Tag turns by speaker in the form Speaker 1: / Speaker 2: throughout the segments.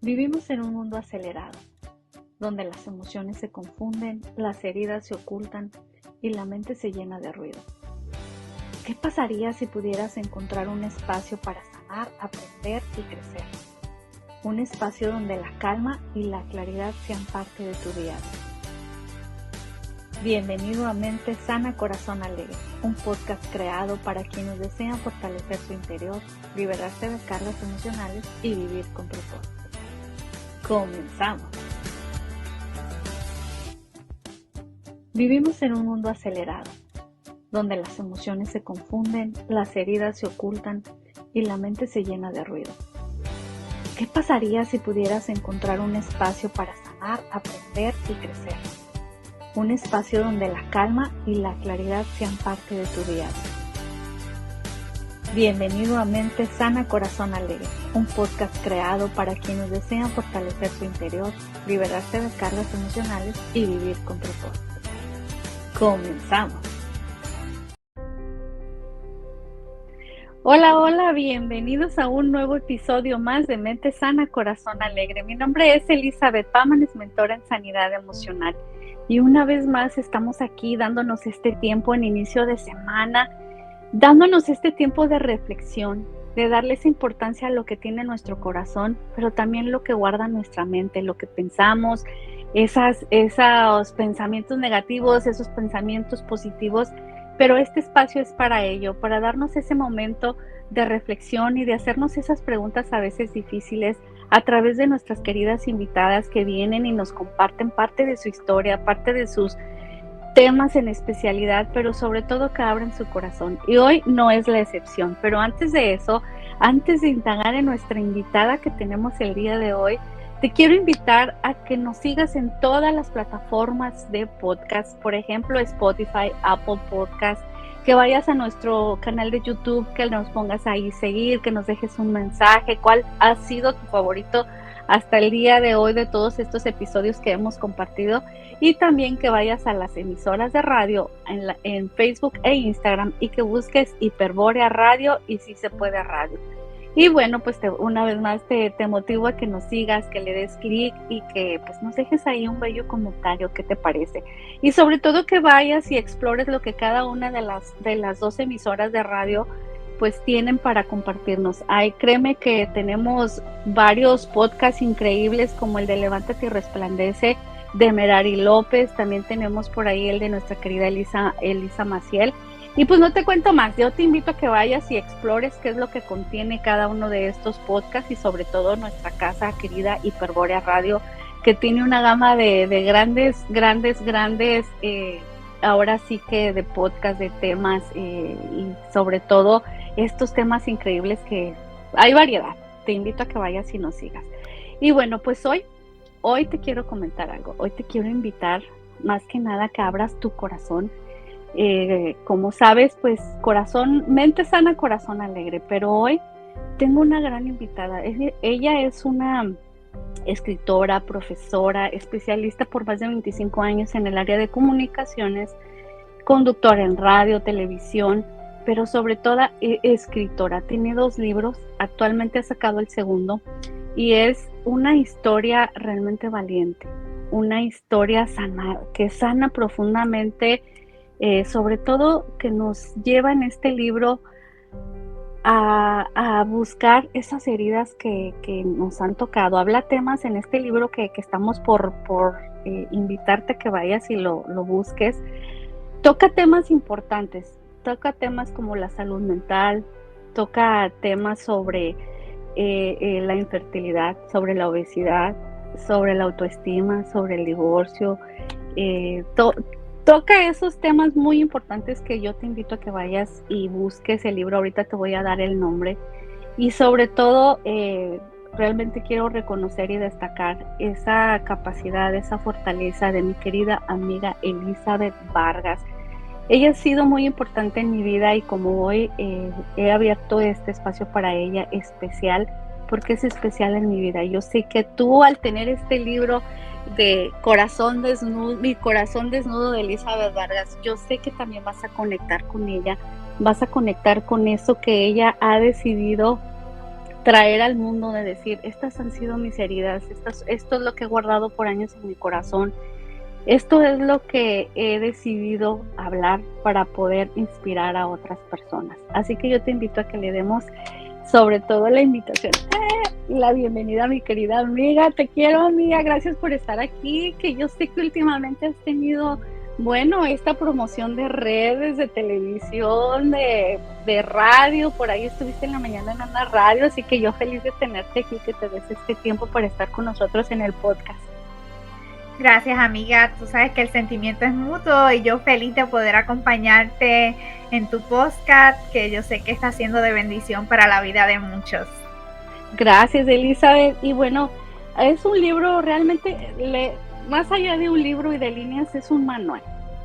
Speaker 1: Vivimos en un mundo acelerado, donde las emociones se confunden, las heridas se ocultan y la mente se llena de ruido. ¿Qué pasaría si pudieras encontrar un espacio para sanar, aprender y crecer? Un espacio donde la calma y la claridad sean parte de tu día a día. Bienvenido a Mente Sana, Corazón Alegre, un podcast creado para quienes desean fortalecer su interior, liberarse de cargas emocionales y vivir con propósito. Comenzamos. Vivimos en un mundo acelerado, donde las emociones se confunden, las heridas se ocultan y la mente se llena de ruido. ¿Qué pasaría si pudieras encontrar un espacio para sanar, aprender y crecer? Un espacio donde la calma y la claridad sean parte de tu día a día. Bienvenido a Mente Sana, Corazón Alegre, un podcast creado para quienes desean fortalecer su interior, liberarse de cargas emocionales y vivir con propósito. Comenzamos. Hola, bienvenidos a un nuevo episodio más de Mente Sana, Corazón Alegre. Mi nombre es Elizabeth Pámanes, mentora en sanidad emocional. Y una vez más estamos aquí dándonos este tiempo en inicio de semana, dándonos este tiempo de reflexión, de darle esa importancia a lo que tiene nuestro corazón, pero también lo que guarda nuestra mente, lo que pensamos, esos pensamientos negativos, esos pensamientos positivos. Pero este espacio es para ello, para darnos ese momento de reflexión y de hacernos esas preguntas a veces difíciles a través de nuestras queridas invitadas que vienen y nos comparten parte de su historia, parte de sus temas en especialidad, pero sobre todo que abren su corazón. Y hoy no es la excepción. Pero antes de eso, antes de indagar en nuestra invitada que tenemos el día de hoy, te quiero invitar a que nos sigas en todas las plataformas de podcast, por ejemplo, Spotify, Apple Podcast, que vayas a nuestro canal de YouTube, que nos pongas ahí seguir, que nos dejes un mensaje, cuál ha sido tu favorito hasta el día de hoy de todos estos episodios que hemos compartido, y también que vayas a las emisoras de radio en Facebook e Instagram y que busques Hiperbórea Radio y Si Se Puede Radio. Y bueno, pues una vez más te motivo a que nos sigas, que le des clic y que pues nos dejes ahí un bello comentario, ¿qué te parece? Y sobre todo que vayas y explores lo que cada una de las dos emisoras de radio pues tienen para compartirnos. Ay, créeme que tenemos varios podcasts increíbles como el de Levántate y Resplandece de Merari López, también tenemos por ahí el de nuestra querida Elisa Maciel. Y pues no te cuento más, yo te invito a que vayas y explores qué es lo que contiene cada uno de estos podcasts y sobre todo nuestra casa querida Hiperbórea Radio, que tiene una gama de grandes, ahora sí que de podcast, de temas y sobre todo estos temas increíbles que hay variedad. Te invito a que vayas y nos sigas. Y bueno, pues hoy te quiero comentar algo, hoy te quiero invitar más que nada a que abras tu corazón. Como sabes, pues mente sana, corazón alegre, pero hoy tengo una gran invitada. Ella es una escritora, profesora, especialista por más de 25 años en el área de comunicaciones, conductora en radio, televisión, pero sobre todo escritora. Tiene 2 libros, actualmente ha sacado el segundo, y es una historia realmente valiente, una historia sana, que sana profundamente. Sobre todo que nos lleva en este libro a buscar esas heridas que nos han tocado. Habla temas en este libro que estamos por invitarte a que vayas y lo busques. Toca temas importantes, toca temas como la salud mental, toca temas sobre la infertilidad, sobre la obesidad, sobre la autoestima, sobre el divorcio, toca esos temas muy importantes que yo te invito a que vayas y busques el libro. Ahorita te voy a dar el nombre. Y sobre todo, realmente quiero reconocer y destacar esa capacidad, esa fortaleza de mi querida amiga Elizabeth Vargas. Ella ha sido muy importante en mi vida y como hoy he abierto este espacio para ella especial, porque es especial en mi vida. Yo sé que tú al tener este libro de Corazón Desnudo, Mi Corazón Desnudo de Elizabeth Vargas, yo sé que también vas a conectar con ella, vas a conectar con eso que ella ha decidido traer al mundo, de decir, estas han sido mis heridas, esto es lo que he guardado por años en mi corazón, esto es lo que he decidido hablar para poder inspirar a otras personas. Así que yo te invito a que le demos sobre todo la invitación y la bienvenida a mi querida amiga. Te quiero, amiga, gracias por estar aquí, que yo sé que últimamente has tenido, bueno, esta promoción de redes, de televisión, de radio, por ahí estuviste en la mañana en una radio, así que yo feliz de tenerte aquí, que te des este tiempo para estar con nosotros en el podcast.
Speaker 2: Gracias, amiga. Tú sabes que el sentimiento es mutuo y yo feliz de poder acompañarte en tu podcast, que yo sé que está siendo de bendición para la vida de muchos.
Speaker 1: Gracias, Elizabeth. Y bueno, es un libro realmente, más allá de un libro y de líneas, es un manual.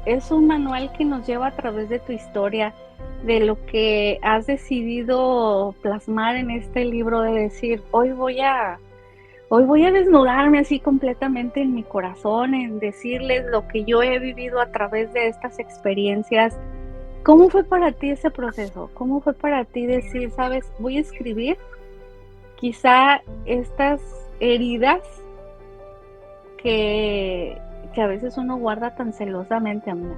Speaker 1: Es un manual que nos lleva a través de tu historia, de lo que has decidido plasmar en este libro, de decir, hoy voy a desnudarme así completamente en mi corazón, en decirles lo que yo he vivido a través de estas experiencias. ¿Cómo fue para ti ese proceso? ¿Cómo fue para ti decir, sabes, voy a escribir quizá estas heridas que a veces uno guarda tan celosamente, amor?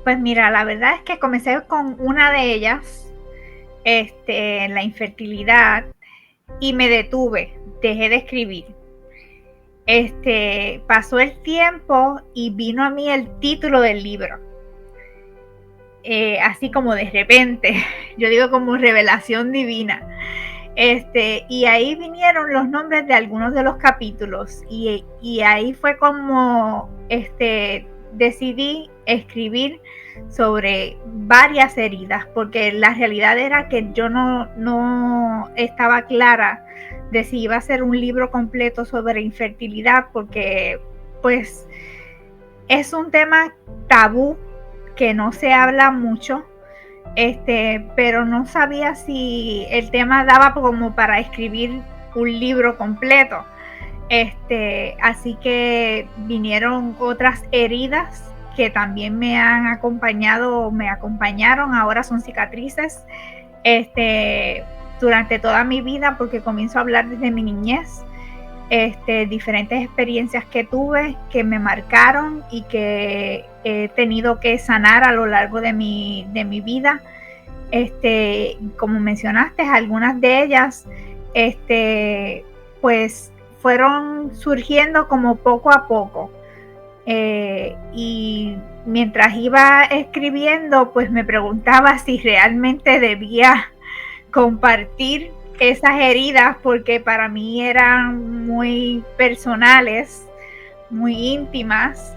Speaker 2: Pues mira, la verdad es que comencé con una de ellas, la infertilidad, y me detuve, dejé de escribir. Pasó el tiempo y vino a mí el título del libro. Así como de repente, yo digo como revelación divina. Y ahí vinieron los nombres de algunos de los capítulos y ahí fue como decidí escribir sobre varias heridas, porque la realidad era que yo no estaba clara de si iba a ser un libro completo sobre infertilidad, porque pues es un tema tabú que no se habla mucho, pero no sabía si el tema daba como para escribir un libro completo. Así que vinieron otras heridas que también me han acompañado, me acompañaron, ahora son cicatrices, durante toda mi vida, porque comienzo a hablar desde mi niñez, diferentes experiencias que tuve, que me marcaron y que he tenido que sanar a lo largo de mi vida. Como mencionaste, algunas de ellas, pues fueron surgiendo como poco a poco. Y mientras iba escribiendo, pues me preguntaba si realmente debía compartir esas heridas, porque para mí eran muy personales, muy íntimas.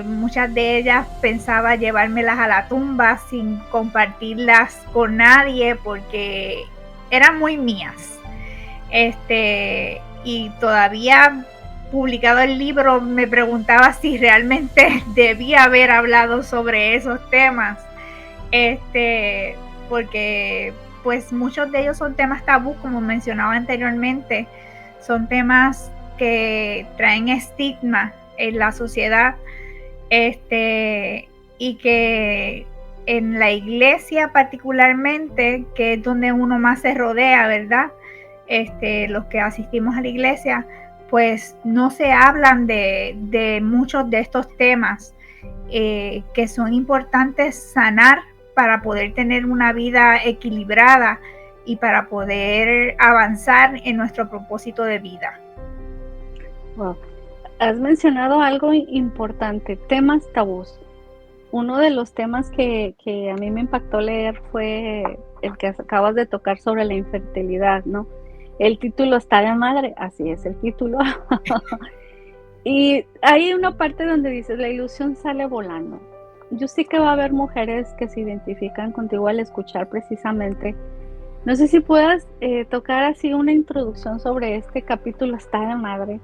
Speaker 2: Muchas de ellas pensaba llevármelas a la tumba sin compartirlas con nadie, porque eran muy mías. Y todavía publicado el libro me preguntaba si realmente debía haber hablado sobre esos temas, porque pues muchos de ellos son temas tabú, como mencionaba anteriormente, son temas que traen estigma en la sociedad, y que en la iglesia particularmente, que es donde uno más se rodea, ¿verdad? Los que asistimos a la iglesia, pues no se hablan de muchos de estos temas, que son importantes sanar para poder tener una vida equilibrada y para poder avanzar en nuestro propósito de vida.
Speaker 1: Wow. Has mencionado algo importante, temas tabús. Uno de los temas que a mí me impactó leer fue el que acabas de tocar sobre la infertilidad, ¿no? El título está de madre, así es el título. Y hay una parte donde dices, la ilusión sale volando. Yo sé que va a haber mujeres que se identifican contigo al escuchar precisamente. No sé si puedas tocar así una introducción sobre este capítulo está de madre.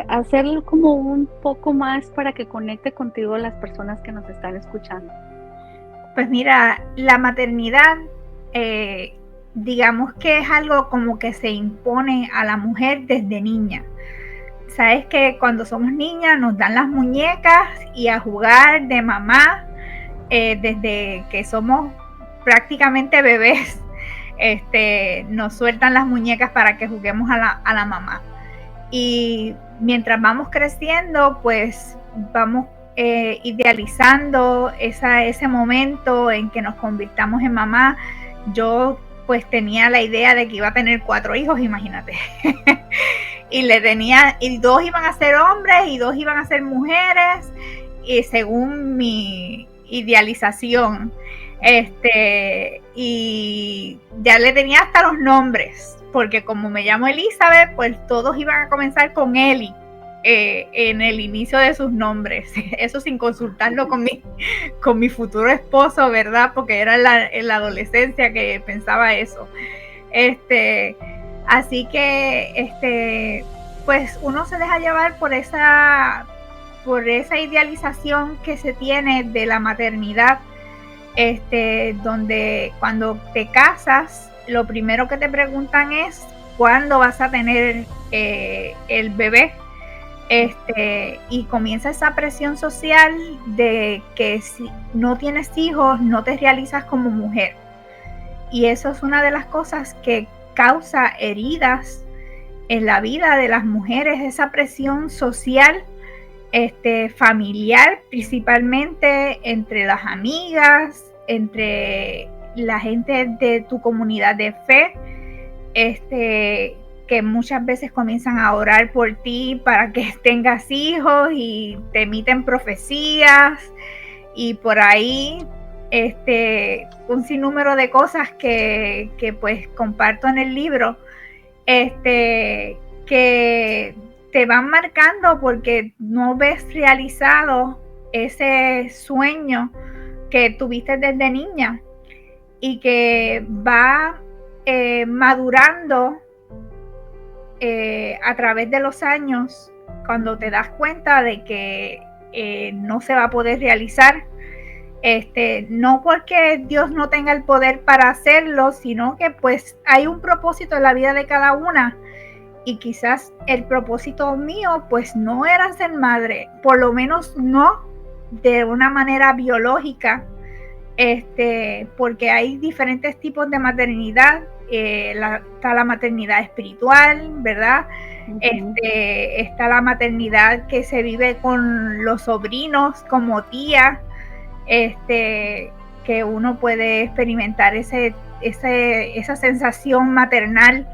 Speaker 1: Hacerlo como un poco más para que conecte contigo las personas que nos están escuchando.
Speaker 2: Pues mira, la maternidad, digamos que es algo como que se impone a la mujer desde niña. Sabes que cuando somos niñas nos dan las muñecas y a jugar de mamá, desde que somos prácticamente bebés. nos sueltan las muñecas para que juguemos a la mamá. Y mientras vamos creciendo, pues vamos idealizando ese momento en que nos convirtamos en mamá. Yo pues tenía la idea de que iba a tener 4 hijos, imagínate. y 2 iban a ser hombres y 2 iban a ser mujeres, y según mi idealización. Y ya le tenía hasta los nombres, porque como me llamo Elizabeth, pues todos iban a comenzar con Eli en el inicio de sus nombres. Eso sin consultarlo con mi futuro esposo, ¿verdad? Porque era en la adolescencia que pensaba eso. Así que pues uno se deja llevar por esa idealización que se tiene de la maternidad, donde cuando te casas, lo primero que te preguntan es ¿cuándo vas a tener el bebé? Y comienza esa presión social de que si no tienes hijos, no te realizas como mujer. Y eso es una de las cosas que causa heridas en la vida de las mujeres, esa presión social, familiar, principalmente entre las amigas, entre la gente de tu comunidad de fe, que muchas veces comienzan a orar por ti para que tengas hijos y te emiten profecías, y por ahí un sinnúmero de cosas que pues comparto en el libro, que te van marcando porque no ves realizado ese sueño que tuviste desde niña y que va madurando a través de los años, cuando te das cuenta de que no se va a poder realizar, no porque Dios no tenga el poder para hacerlo, sino que pues hay un propósito en la vida de cada una, y quizás el propósito mío pues no era ser madre, por lo menos no de una manera biológica, porque hay diferentes tipos de maternidad. Está la maternidad espiritual, ¿verdad? Uh-huh. Está la maternidad que se vive con los sobrinos como tía, que uno puede experimentar esa sensación maternal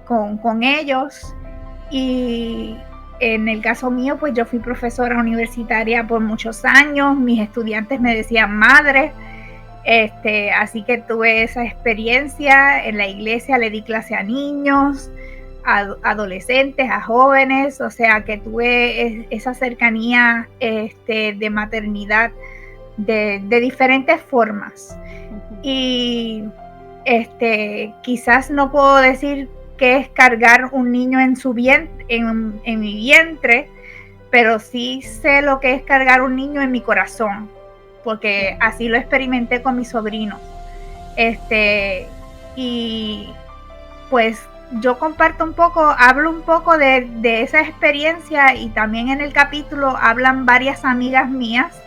Speaker 2: con ellos. Y en el caso mío, pues yo fui profesora universitaria por muchos años, mis estudiantes me decían madre, así que tuve esa experiencia. En la iglesia le di clase a niños, a adolescentes, a jóvenes, o sea que tuve esa cercanía de maternidad de diferentes formas. Uh-huh. Y quizás no puedo decir que es cargar un niño en mi vientre, pero sí sé lo que es cargar un niño en mi corazón, porque así lo experimenté con mis sobrinos. Y pues yo hablo un poco de esa experiencia, y también en el capítulo hablan varias amigas mías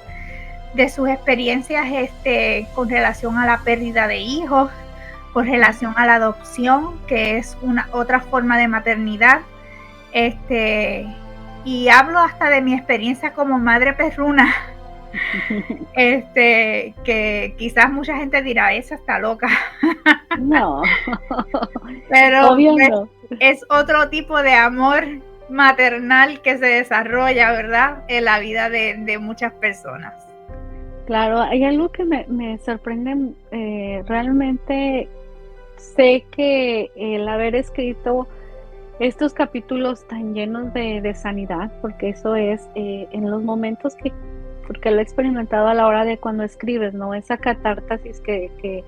Speaker 2: de sus experiencias con relación a la pérdida de hijos, con relación a la adopción, que es otra forma de maternidad, y hablo hasta de mi experiencia como madre perruna, que quizás mucha gente dirá, esa está loca.
Speaker 1: No,
Speaker 2: pero
Speaker 1: obvio no.
Speaker 2: Es otro tipo de amor maternal que se desarrolla, ¿verdad?, en la vida de muchas personas.
Speaker 1: Claro, hay algo que me sorprende. Realmente sé que el haber escrito estos capítulos tan llenos de sanidad, porque eso es en los momentos porque lo he experimentado a la hora de cuando escribes, ¿no? Esa catarsis que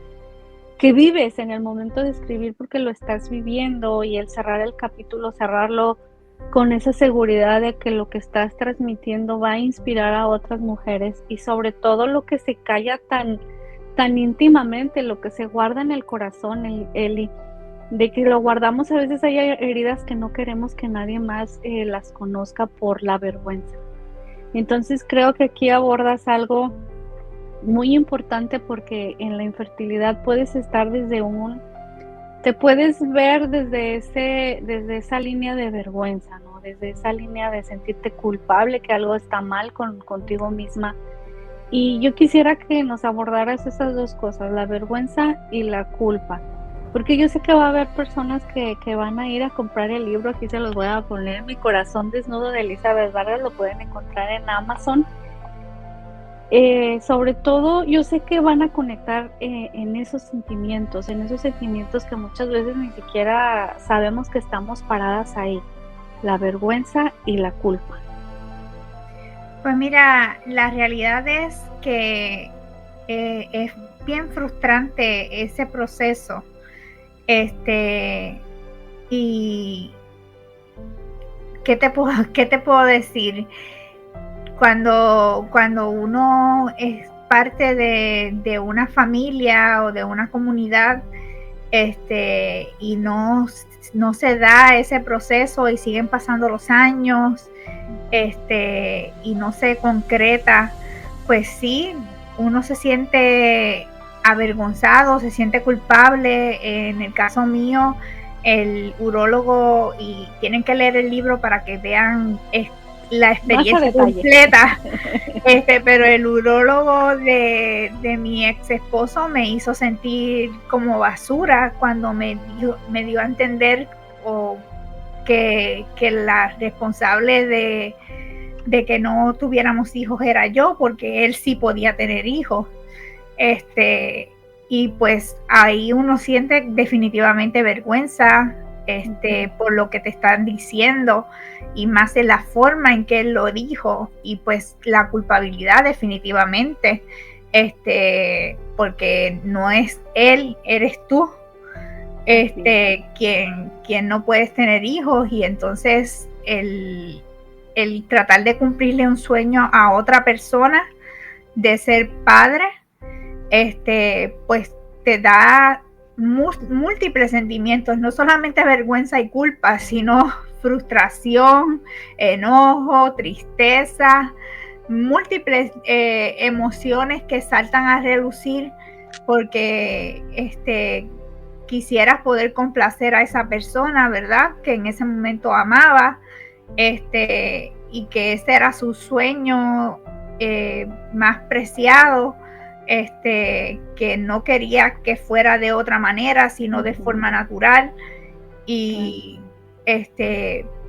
Speaker 1: vives en el momento de escribir porque lo estás viviendo, y el cerrar el capítulo, cerrarlo con esa seguridad de que lo que estás transmitiendo va a inspirar a otras mujeres, y sobre todo lo que se calla tan íntimamente, lo que se guarda en el corazón, Eli, de que lo guardamos. A veces hay heridas que no queremos que nadie más las conozca por la vergüenza. Entonces creo que aquí abordas algo muy importante porque en la infertilidad puedes estar te puedes ver desde esa línea de vergüenza, ¿no? Desde esa línea de sentirte culpable que algo está mal contigo misma. Y yo quisiera que nos abordaras esas dos cosas, la vergüenza y la culpa. Porque yo sé que va a haber personas que van a ir a comprar el libro, aquí se los voy a poner, Mi corazón desnudo de Elizabeth Vargas, lo pueden encontrar en Amazon. Sobre todo, yo sé que van a conectar en esos sentimientos que muchas veces ni siquiera sabemos que estamos paradas ahí, la vergüenza y la culpa.
Speaker 2: Pues mira, la realidad es que es bien frustrante ese proceso. Y ¿qué te puedo decir? Cuando uno es parte de una familia o de una comunidad, y no se da ese proceso y siguen pasando los años, y no se concreta, pues sí, uno se siente avergonzado, se siente culpable. En el caso mío, el urólogo, y tienen que leer el libro para que vean la experiencia completa, pero el urólogo de mi ex esposo me hizo sentir como basura cuando me dio a entender que la responsable de que no tuviéramos hijos era yo, porque él sí podía tener hijos. Y pues ahí uno siente definitivamente vergüenza por lo que te están diciendo, y más de la forma en que él lo dijo, y pues la culpabilidad definitivamente, porque no es él, eres tú, quien no puedes tener hijos. Y entonces el tratar de cumplirle un sueño a otra persona de ser padre, pues te da múltiples sentimientos, no solamente vergüenza y culpa, sino frustración, enojo, tristeza, múltiples emociones que saltan a relucir, porque quisieras poder complacer a esa persona, ¿verdad? Que en ese momento amaba, y que ese era su sueño más preciado, que no quería que fuera de otra manera, sino de forma natural. Y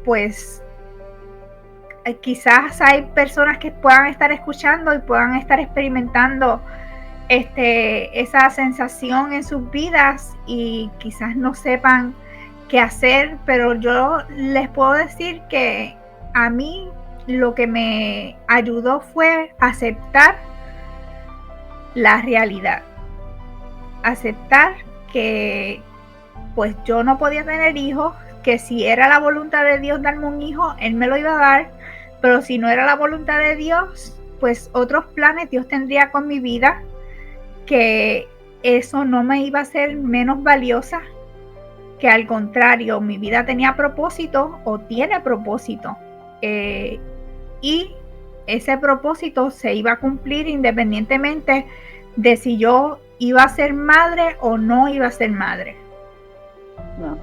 Speaker 2: pues quizás hay personas que puedan estar escuchando y puedan estar experimentando esa sensación en sus vidas, y quizás no sepan qué hacer, pero yo les puedo decir que a mí lo que me ayudó fue aceptar la realidad, aceptar que pues yo no podía tener hijos, que si era la voluntad de Dios darme un hijo, Él me lo iba a dar, pero si no era la voluntad de Dios, pues otros planes Dios tendría con mi vida, que eso no me iba a hacer menos valiosa, que al contrario, mi vida tenía propósito, o tiene propósito, y ese propósito se iba a cumplir independientemente de si yo iba a ser madre o no iba a ser madre.
Speaker 1: Wow.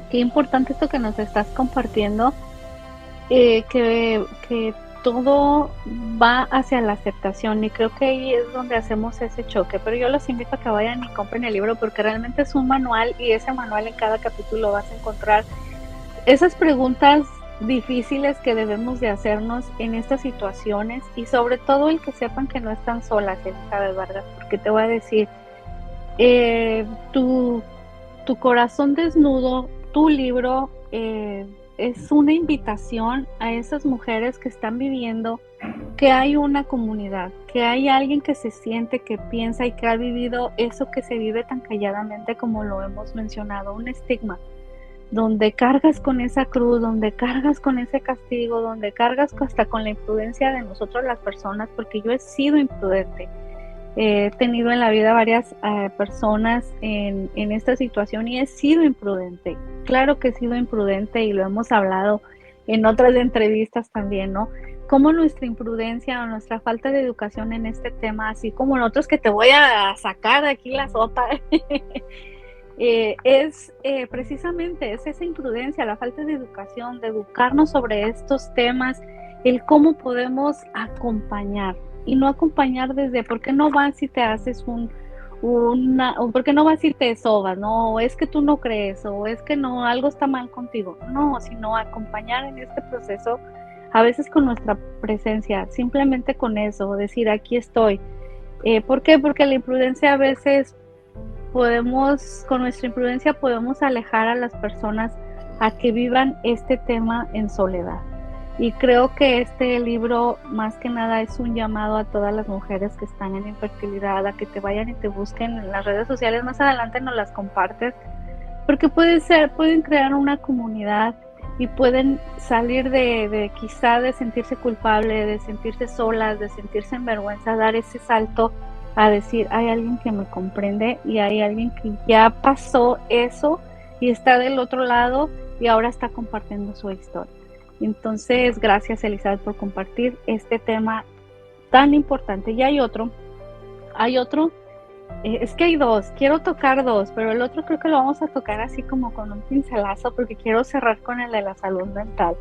Speaker 1: Qué importante esto que nos estás compartiendo, que todo va hacia la aceptación, y creo que ahí es donde hacemos ese choque. Pero yo los invito a que vayan y compren el libro, porque realmente es un manual, y ese manual en cada capítulo vas a encontrar esas preguntas difíciles que debemos de hacernos en estas situaciones, y sobre todo el que sepan que no están solas, Elizabeth Vargas, porque te voy a decir, tu corazón desnudo, tu libro, es una invitación a esas mujeres que están viviendo que hay una comunidad, que hay alguien que se siente, que piensa y que ha vivido eso que se vive tan calladamente, como lo hemos mencionado, un estigma, donde cargas con esa cruz, donde cargas con ese castigo, donde cargas hasta con la imprudencia de nosotros las personas, porque yo he sido imprudente. He tenido en la vida varias personas en esta situación, y he sido imprudente. Claro que he sido imprudente, y lo hemos hablado, en otras entrevistas también, ¿no? Cómo nuestra imprudencia o nuestra falta de educación en este tema, así como en otros que te voy a sacar de aquí la sopa, precisamente es esa imprudencia, la falta de educación, de educarnos sobre estos temas, el cómo podemos acompañar y no acompañar desde por qué no vas si te haces o por qué no vas si te sobas, ¿no? O es que tú no crees, o es que no, algo está mal contigo. No, sino acompañar en este proceso, a veces con nuestra presencia, simplemente con eso, decir aquí estoy. ¿Por qué? Porque la imprudencia a veces con nuestra imprudencia podemos alejar a las personas a que vivan este tema en soledad. Y creo que este libro más que nada es un llamado a todas las mujeres que están en infertilidad, a que te vayan y te busquen en las redes sociales. Más adelante nos las compartes, porque pueden crear una comunidad y pueden salir de quizá de sentirse culpable, de sentirse solas, de sentirse en vergüenza, dar ese salto a decir, hay alguien que me comprende y hay alguien que ya pasó eso y está del otro lado y ahora está compartiendo su historia. Entonces, gracias Elizabeth por compartir este tema tan importante. Y hay otro, es que hay dos, quiero tocar dos, pero el otro creo que lo vamos a tocar así como con un pincelazo porque quiero cerrar con el de la salud mental.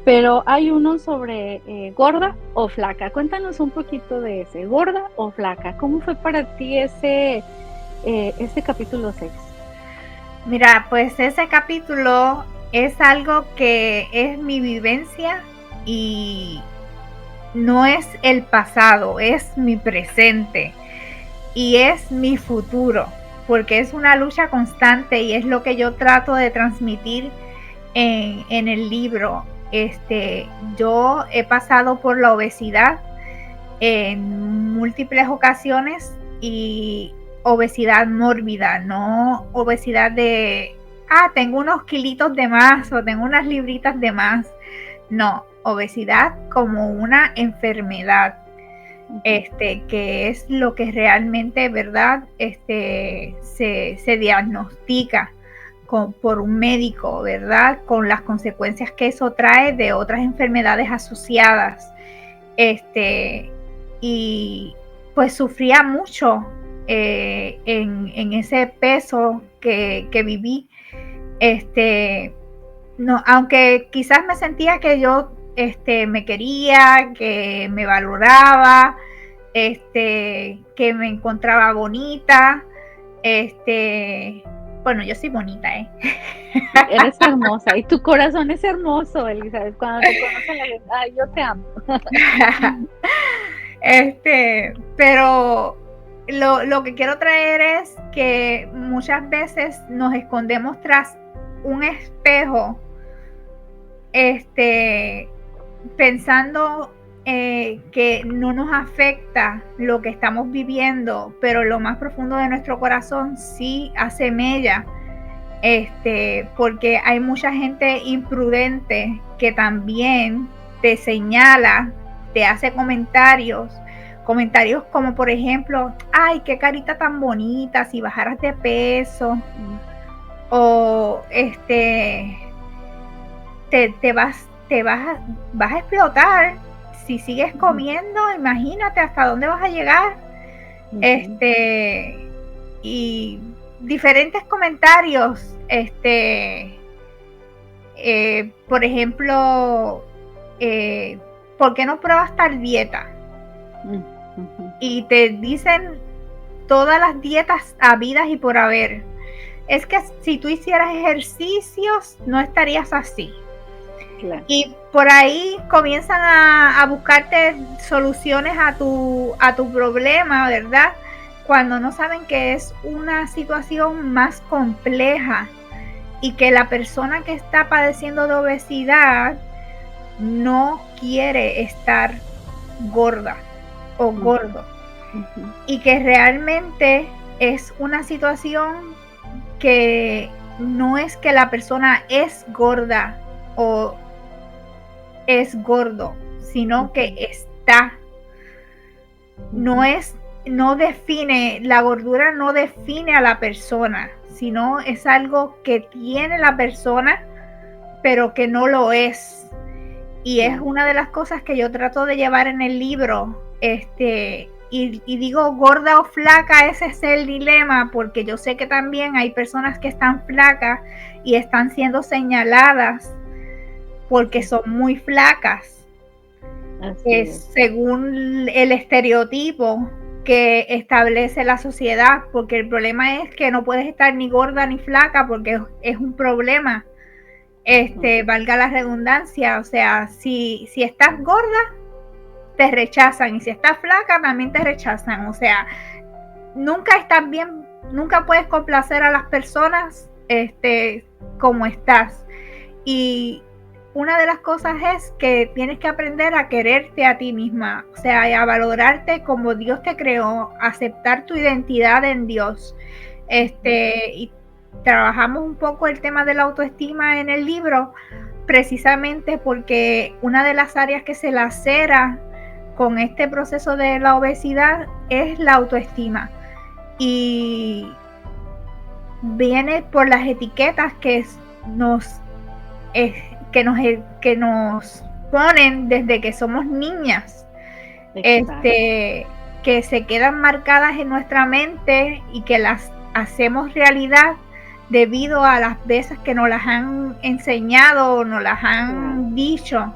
Speaker 1: Pero hay uno sobre gorda o flaca. Cuéntanos un poquito de ese, gorda o flaca. ¿Cómo fue para ti ese capítulo 6?
Speaker 2: Mira, pues ese capítulo es algo que es mi vivencia y no es el pasado, es mi presente y es mi futuro, porque es una lucha constante y es lo que yo trato de transmitir en el libro. Yo he pasado por la obesidad en múltiples ocasiones y obesidad mórbida, no obesidad de, tengo unos kilitos de más o tengo unas libritas de más. No, obesidad como una enfermedad, que es lo que realmente, ¿verdad? Se diagnostica por un médico, ¿verdad? Con las consecuencias que eso trae de otras enfermedades asociadas. Y pues sufría mucho en ese peso que viví. No, aunque quizás me sentía que yo me quería, que me valoraba, que me encontraba bonita. Bueno, yo soy bonita,
Speaker 1: Eres hermosa y tu corazón es hermoso, Elizabeth. Cuando te conocen la gente, ay, yo te amo.
Speaker 2: Pero lo que quiero traer es que muchas veces nos escondemos tras un espejo, pensando que no nos afecta lo que estamos viviendo, pero lo más profundo de nuestro corazón sí hace mella, porque hay mucha gente imprudente que también te señala, te hace comentarios como por ejemplo, ay, qué carita tan bonita si bajaras de peso, o vas a explotar si sigues comiendo, imagínate hasta dónde vas a llegar. Y diferentes comentarios, por ejemplo, ¿por qué no pruebas tal dieta? Y te dicen todas las dietas habidas y por haber. Es que si tú hicieras ejercicios no estarías así. Claro. Y por ahí comienzan a buscarte soluciones a tu problema, ¿verdad? Cuando no saben que es una situación más compleja y que la persona que está padeciendo de obesidad no quiere estar gorda o gordo, y que realmente es una situación que no es que la persona es gorda o es gordo, sino que está. No define, la gordura no define a la persona, sino es algo que tiene la persona pero que no lo es. Y es una de las cosas que yo trato de llevar en el libro. Y digo gorda o flaca, ese es el dilema, porque yo sé que también hay personas que están flacas y están siendo señaladas porque son muy flacas, según el estereotipo que establece la sociedad, porque el problema es que no puedes estar ni gorda ni flaca, porque es un problema, valga la redundancia. O sea, si estás gorda, te rechazan, y si estás flaca, también te rechazan. O sea, nunca estás bien, nunca puedes complacer a las personas como estás. Y una de las cosas es que tienes que aprender a quererte a ti misma, o sea, a valorarte como Dios te creó, aceptar tu identidad en Dios. Y trabajamos un poco el tema de la autoestima en el libro, precisamente porque una de las áreas que se lacera con este proceso de la obesidad es la autoestima. Y viene por las etiquetas que nos ponen desde que somos niñas, que se quedan marcadas en nuestra mente y que las hacemos realidad debido a las veces que nos las han enseñado o nos las han dicho,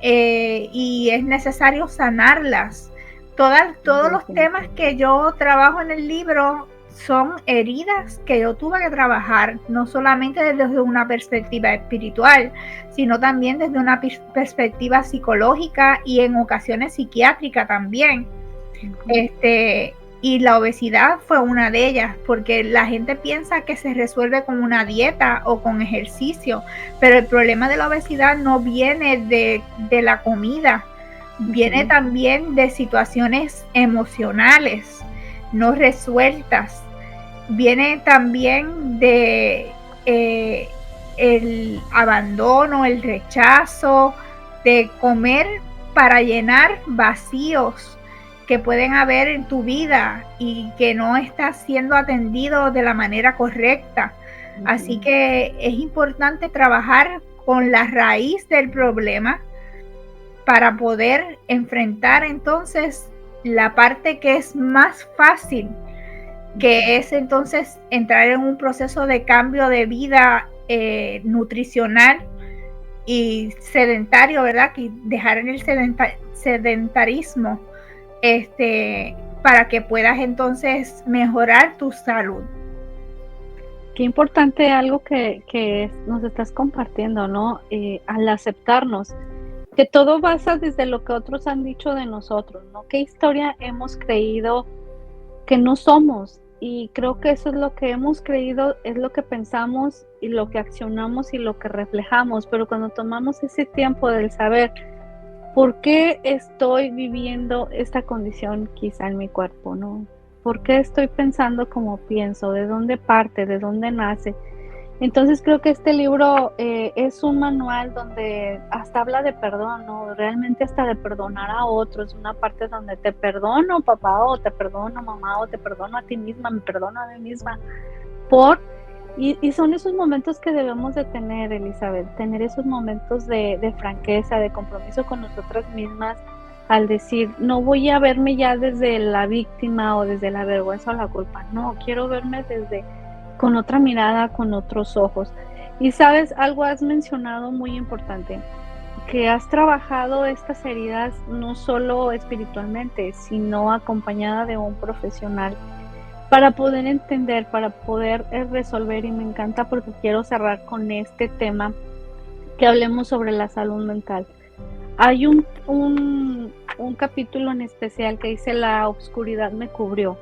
Speaker 2: y es necesario sanarlas. Todos los temas que yo trabajo en el libro son heridas que yo tuve que trabajar, no solamente desde una perspectiva espiritual, sino también desde una perspectiva psicológica y en ocasiones psiquiátrica también. Y la obesidad fue una de ellas, porque la gente piensa que se resuelve con una dieta o con ejercicio, pero el problema de la obesidad no viene de la comida, viene también de situaciones emocionales no resueltas, viene también de el abandono, el rechazo, de comer para llenar vacíos que pueden haber en tu vida y que no estás siendo atendido de la manera correcta. Así que es importante trabajar con la raíz del problema para poder enfrentar entonces la parte que es más fácil, que es entonces entrar en un proceso de cambio de vida nutricional y sedentario, ¿verdad? Y dejar en el sedentarismo, para que puedas entonces mejorar tu salud.
Speaker 1: Qué importante algo que nos estás compartiendo, ¿no? Al aceptarnos, que todo pasa desde lo que otros han dicho de nosotros, ¿no? ¿Qué historia hemos creído que no somos? Y creo que eso es lo que hemos creído, es lo que pensamos y lo que accionamos y lo que reflejamos. Pero cuando tomamos ese tiempo del saber por qué estoy viviendo esta condición quizá en mi cuerpo, ¿no? ¿Por qué estoy pensando como pienso? ¿De dónde parte? ¿De dónde nace? Entonces creo que este libro es un manual donde hasta habla de perdón, ¿no? Realmente hasta de perdonar a otros, una parte donde te perdono papá, o te perdono mamá, o te perdono a ti misma, me perdono a mí misma, y son esos momentos que debemos de tener, Elizabeth, tener esos momentos de franqueza, de compromiso con nosotras mismas, al decir, no voy a verme ya desde la víctima o desde la vergüenza o la culpa, no, quiero verme con otra mirada, con otros ojos. Y sabes, algo has mencionado muy importante, que has trabajado estas heridas no solo espiritualmente, sino acompañada de un profesional para poder entender, para poder resolver. Y me encanta porque quiero cerrar con este tema, que hablemos sobre la salud mental. Hay un capítulo en especial que dice la oscuridad me cubrió.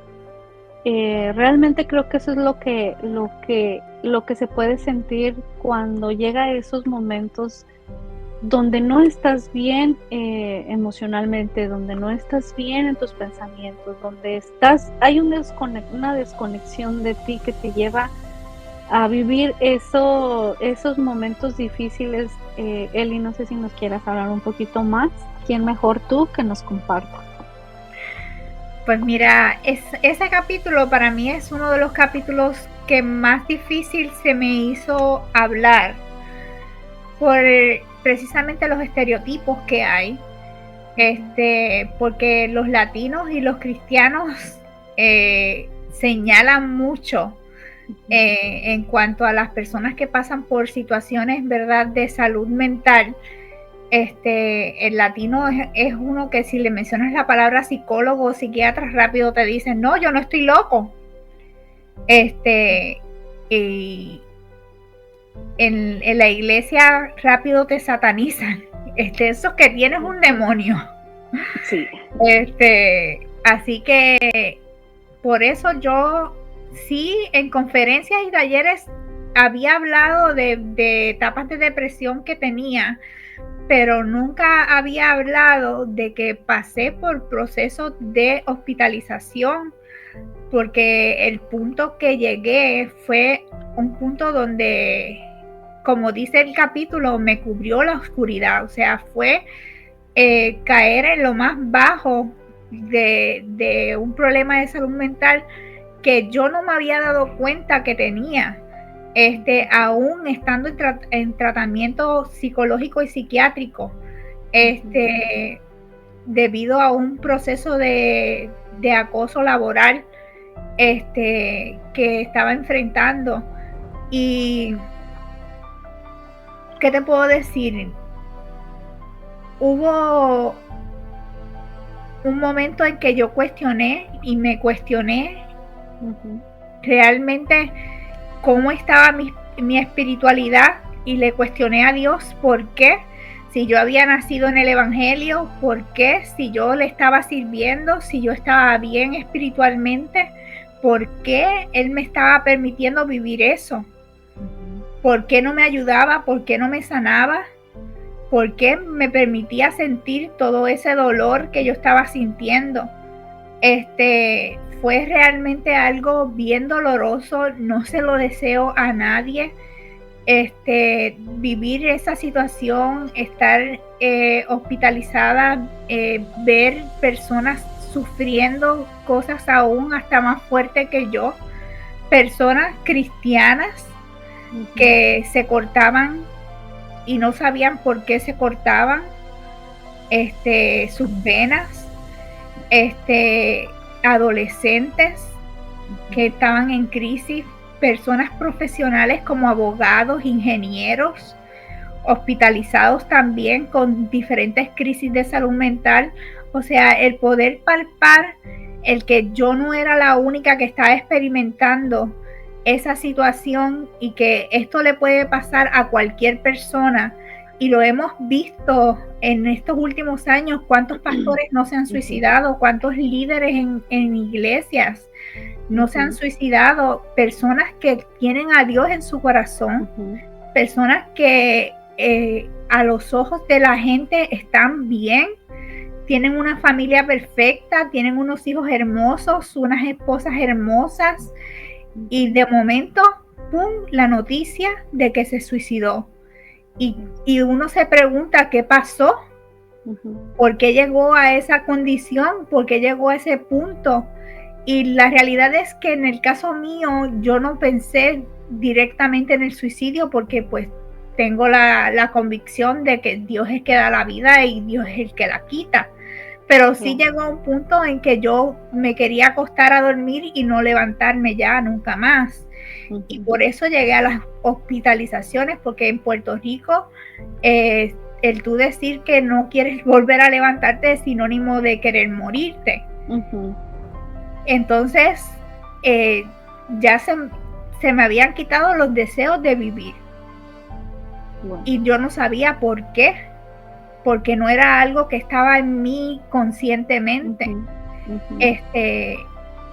Speaker 1: Realmente creo que eso es lo que se puede sentir cuando llega a esos momentos donde no estás bien emocionalmente, donde no estás bien en tus pensamientos, donde hay una desconexión de ti que te lleva a vivir esos momentos difíciles. Eli, no sé si nos quieras hablar un poquito más. ¿Quién mejor tú que nos comparta?
Speaker 2: Pues mira, ese capítulo para mí es uno de los capítulos que más difícil se me hizo hablar, por precisamente los estereotipos que hay, porque los latinos y los cristianos señalan mucho en cuanto a las personas que pasan por situaciones, ¿verdad?, de salud mental. El latino es uno que si le mencionas la palabra psicólogo o psiquiatra, rápido te dicen, no, yo no estoy loco. Y en la iglesia rápido te satanizan. Eso que tienes un demonio.
Speaker 1: Sí.
Speaker 2: Así que por eso yo sí en conferencias y talleres había hablado de etapas de depresión que tenía, pero nunca había hablado de que pasé por procesos de hospitalización, porque el punto que llegué fue un punto donde, como dice el capítulo, me cubrió la oscuridad. O sea, fue caer en lo más bajo de un problema de salud mental que yo no me había dado cuenta que tenía, aún estando en tratamiento psicológico y psiquiátrico, debido a un proceso de acoso laboral que estaba enfrentando. Y ¿qué te puedo decir? Hubo un momento en que yo me cuestioné realmente cómo estaba mi espiritualidad, y le cuestioné a Dios por qué, si yo había nacido en el Evangelio, por qué, si yo le estaba sirviendo, si yo estaba bien espiritualmente, por qué Él me estaba permitiendo vivir eso, por qué no me ayudaba, por qué no me sanaba, por qué me permitía sentir todo ese dolor que yo estaba sintiendo. Fue realmente algo bien doloroso, no se lo deseo a nadie, vivir esa situación, estar hospitalizada, ver personas sufriendo cosas aún hasta más fuertes que yo, personas cristianas que se cortaban y no sabían por qué se cortaban sus venas, adolescentes que estaban en crisis, personas profesionales como abogados, ingenieros, hospitalizados también con diferentes crisis de salud mental. O sea, el poder palpar el que yo no era la única que estaba experimentando esa situación y que esto le puede pasar a cualquier persona. Y lo hemos visto en estos últimos años, cuántos pastores no se han suicidado, cuántos líderes en iglesias no se han suicidado, personas que tienen a Dios en su corazón, personas que a los ojos de la gente están bien, tienen una familia perfecta, tienen unos hijos hermosos, unas esposas hermosas, y de momento, ¡pum!, la noticia de que se suicidó. Y uno se pregunta qué pasó, por qué llegó a esa condición, por qué llegó a ese punto. Y la realidad es que en el caso mío yo no pensé directamente en el suicidio, porque pues tengo la convicción de que Dios es el que da la vida y Dios es el que la quita. Pero sí llegó a un punto en que yo me quería acostar a dormir y no levantarme ya nunca más. Y por eso llegué a las hospitalizaciones, porque en Puerto Rico el tú decir que no quieres volver a levantarte es sinónimo de querer morirte. Entonces ya se me habían quitado los deseos de vivir. Y yo no sabía por qué, porque no era algo que estaba en mí conscientemente.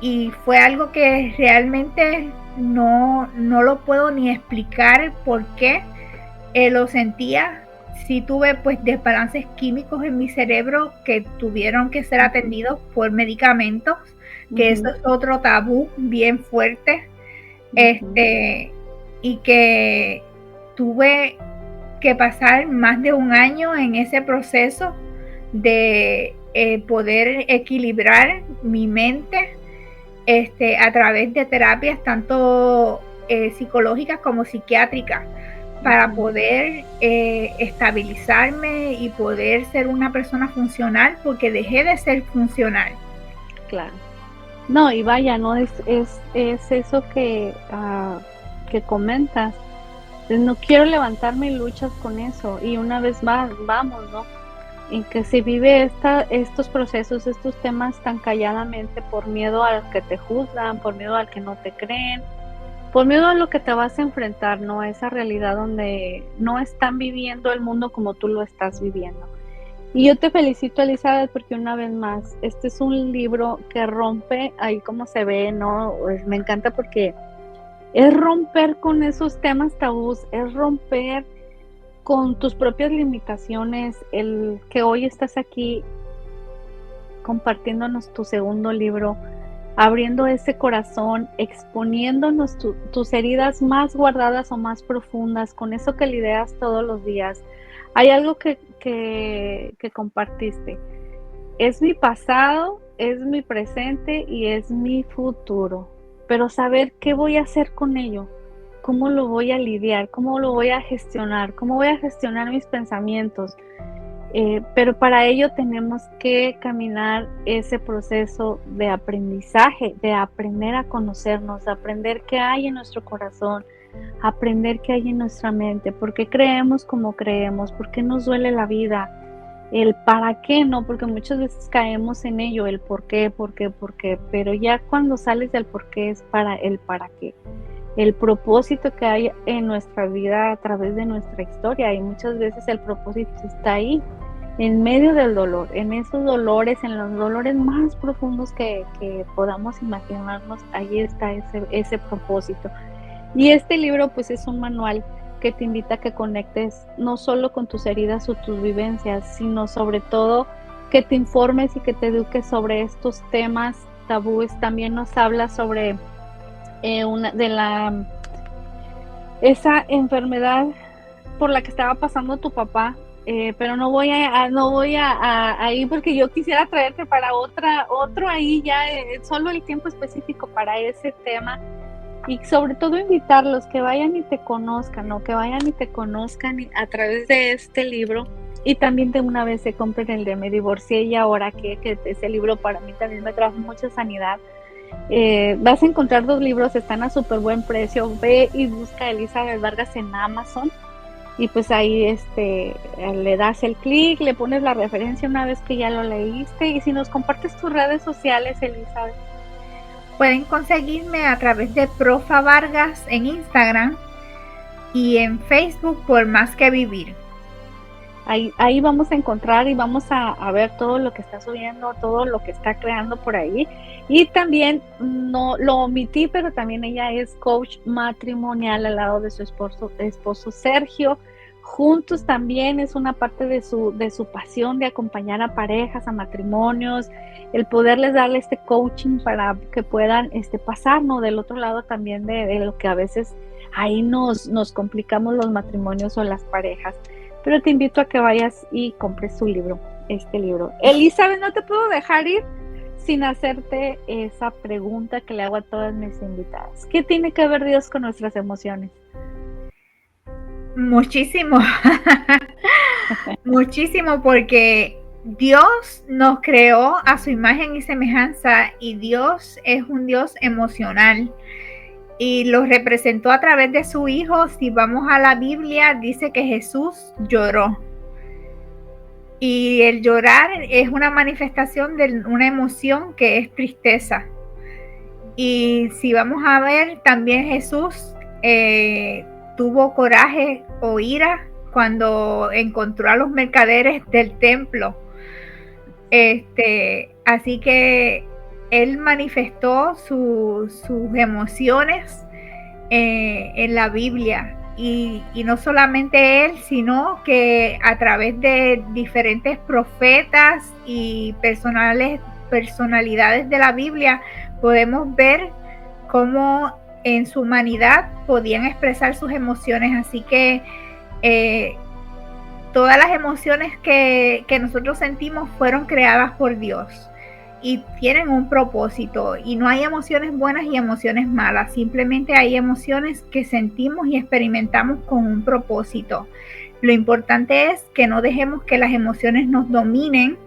Speaker 2: Y fue algo que realmente no lo puedo ni explicar por qué lo sentía. Sí tuve pues desbalances químicos en mi cerebro que tuvieron que ser atendidos por medicamentos, que eso es otro tabú bien fuerte, y que tuve que pasar más de un año en ese proceso de poder equilibrar mi mente a través de terapias tanto psicológicas como psiquiátricas, para poder estabilizarme y poder ser una persona funcional, porque dejé de ser funcional.
Speaker 1: Claro. No, y vaya, no es eso que comentas. No quiero levantarme y luchas con eso. Y una vez más, vamos, ¿no? En que se vive estos procesos, estos temas tan calladamente por miedo al que te juzgan, por miedo al que no te creen, por miedo a lo que te vas a enfrentar, ¿no? A esa realidad donde no están viviendo el mundo como tú lo estás viviendo. Y yo te felicito, Elizabeth, porque una vez más, este es un libro que rompe, ahí como se ve, ¿no? Pues me encanta porque es romper con esos temas tabús, es romper con tus propias limitaciones, el que hoy estás aquí compartiéndonos tu segundo libro, abriendo ese corazón, exponiéndonos tus heridas más guardadas o más profundas, con eso que lidias todos los días. Hay algo que compartiste. Es mi pasado, es mi presente y es mi futuro. Pero saber qué voy a hacer con ello, cómo lo voy a lidiar, cómo lo voy a gestionar, cómo voy a gestionar mis pensamientos. Pero para ello tenemos que caminar ese proceso de aprendizaje, de aprender a conocernos, de aprender qué hay en nuestro corazón, aprender qué hay en nuestra mente, por qué creemos como creemos, por qué nos duele la vida, el para qué, no, porque muchas veces caemos en ello, el por qué, pero ya cuando sales del por qué es para el para qué, el propósito que hay en nuestra vida a través de nuestra historia, y muchas veces el propósito está ahí, en medio del dolor, en esos dolores, en los dolores más profundos que podamos imaginarnos, ahí está ese propósito. Y este libro pues es un manual que te invita a que conectes no solo con tus heridas o tus vivencias, sino sobre todo que te informes y que te eduques sobre estos temas tabúes. También nos habla sobre esa enfermedad por la que estaba pasando tu papá, pero no voy a ir porque yo quisiera traerte para otro ahí ya, solo el tiempo específico para ese tema. Y sobre todo invitarlos que vayan y te conozcan, ¿no? Que vayan y te conozcan a través de este libro, y también de una vez se compren el de Me divorcié y ahora que ese libro para mí también me trajo mucha sanidad. Vas a encontrar 2 libros, están a súper buen precio. Ve y busca a Elizabeth Vargas en Amazon y pues ahí le das el clic, le pones la referencia una vez que ya lo leíste. Y si nos compartes tus redes sociales, Elizabeth.
Speaker 2: Pueden conseguirme a través de Profa Vargas en Instagram y en Facebook por Más que Vivir.
Speaker 1: Ahí vamos a encontrar y vamos a ver todo lo que está subiendo, todo lo que está creando por ahí. Y también, no lo omití, pero también ella es coach matrimonial al lado de su esposo Sergio. Juntos también es una parte de su pasión de acompañar a parejas, a matrimonios, el poderles darle este coaching para que puedan pasar, ¿no? Del otro lado también de lo que a veces ahí nos complicamos los matrimonios o las parejas. Pero te invito a que vayas y compres su libro, este libro. Elizabeth, no te puedo dejar ir sin hacerte esa pregunta que le hago a todas mis invitadas. ¿Qué tiene que ver Dios con nuestras emociones?
Speaker 2: Muchísimo, muchísimo, porque Dios nos creó a su imagen y semejanza, y Dios es un Dios emocional y lo representó a través de su Hijo. Si vamos a la Biblia, dice que Jesús lloró, y el llorar es una manifestación de una emoción que es tristeza. Y si vamos a ver, también Jesús tuvo coraje o ira cuando encontró a los mercaderes del templo. Así que él manifestó sus emociones en la Biblia, y no solamente él, sino que a través de diferentes profetas y personalidades de la Biblia podemos ver cómo en su humanidad podían expresar sus emociones. Así que todas las emociones que nosotros sentimos fueron creadas por Dios, y tienen un propósito, y no hay emociones buenas y emociones malas, simplemente hay emociones que sentimos y experimentamos con un propósito. Lo importante es que no dejemos que las emociones nos dominen,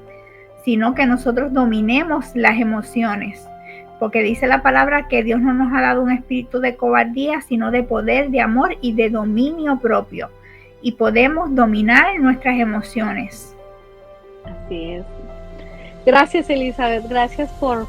Speaker 2: sino que nosotros dominemos las emociones, porque dice la palabra que Dios no nos ha dado un espíritu de cobardía, sino de poder, de amor y de dominio propio, y podemos dominar nuestras emociones.
Speaker 1: Así es. Gracias, Elizabeth, gracias por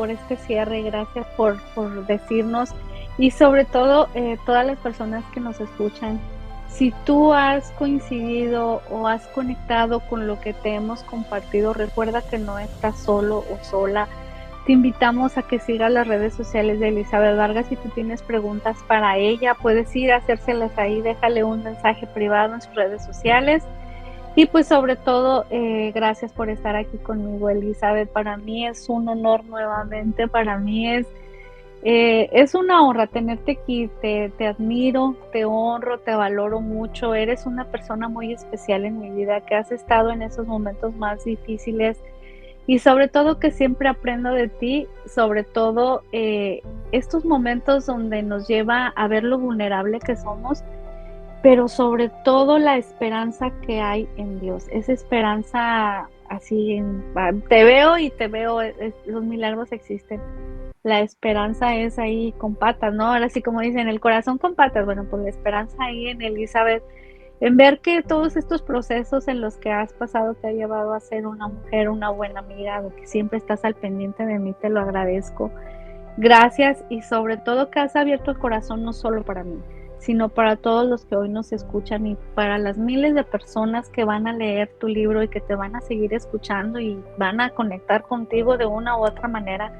Speaker 1: este cierre, gracias por decirnos, y sobre todo todas las personas que nos escuchan, si tú has coincidido o has conectado con lo que te hemos compartido, recuerda que no estás solo o sola. Te invitamos a que sigas las redes sociales de Elizabeth Vargas. Si tú tienes preguntas para ella, puedes ir a hacérselas ahí, déjale un mensaje privado en sus redes sociales. Y pues sobre todo, gracias por estar aquí conmigo, Elizabeth. Para mí es un honor nuevamente, para mí es una honra tenerte aquí. Te admiro, te honro, te valoro mucho. Eres una persona muy especial en mi vida, que has estado en esos momentos más difíciles, y sobre todo que siempre aprendo de ti, sobre todo estos momentos donde nos lleva a ver lo vulnerable que somos, pero sobre todo la esperanza que hay en Dios, esa esperanza así, te veo y te veo, los milagros existen, la esperanza es ahí con patas, ¿no? Ahora sí, como dicen, el corazón con patas. Bueno, pues la esperanza ahí en Elizabeth, en ver que todos estos procesos en los que has pasado te ha llevado a ser una mujer, una buena amiga, que siempre estás al pendiente de mí, te lo agradezco. Gracias, y sobre todo que has abierto el corazón no solo para mí, sino para todos los que hoy nos escuchan, y para las miles de personas que van a leer tu libro y que te van a seguir escuchando y van a conectar contigo de una u otra manera.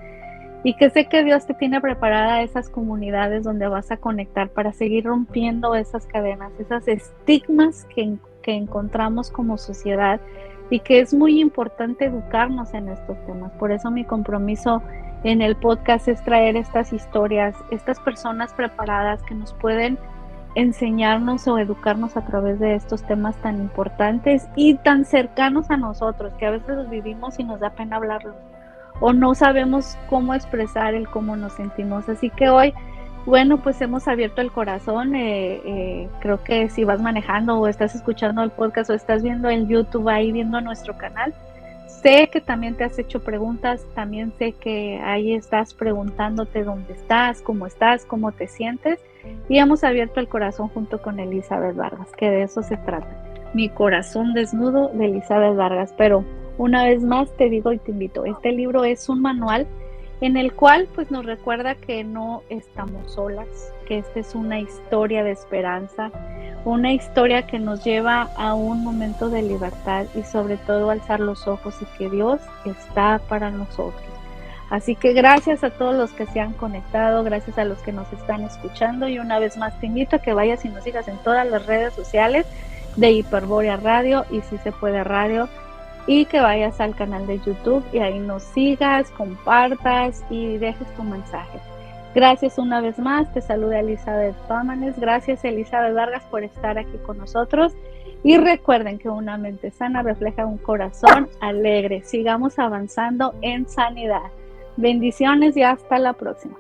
Speaker 1: Y que sé que Dios te tiene preparada esas comunidades donde vas a conectar para seguir rompiendo esas cadenas, esas estigmas que encontramos como sociedad, y que es muy importante educarnos en estos temas. Por eso mi compromiso en el podcast es traer estas historias, estas personas preparadas que nos pueden enseñarnos o educarnos a través de estos temas tan importantes y tan cercanos a nosotros, que a veces los vivimos y nos da pena hablarlos, o no sabemos cómo expresar el cómo nos sentimos. Así que hoy, bueno, pues hemos abierto el corazón. Creo que si vas manejando o estás escuchando el podcast o estás viendo el YouTube ahí, viendo nuestro canal, sé que también te has hecho preguntas, también sé que ahí estás preguntándote dónde estás, cómo te sientes, y hemos abierto el corazón junto con Elizabeth Vargas, que de eso se trata. Mi corazón desnudo de Elizabeth Vargas. Pero una vez más te digo y te invito, este libro es un manual en el cual pues nos recuerda que no estamos solas, que esta es una historia de esperanza, una historia que nos lleva a un momento de libertad, y sobre todo alzar los ojos y que Dios está para nosotros. Así que gracias a todos los que se han conectado, gracias a los que nos están escuchando, y una vez más te invito a que vayas y nos sigas en todas las redes sociales de Hiperbórea Radio y Si Se Puede Radio, y que vayas al canal de YouTube y ahí nos sigas, compartas y dejes tu mensaje. Gracias una vez más, te saluda Elizabeth Pámanes. Gracias, Elizabeth Vargas, por estar aquí con nosotros, y recuerden que una mente sana refleja un corazón alegre. Sigamos avanzando en sanidad. Bendiciones y hasta la próxima.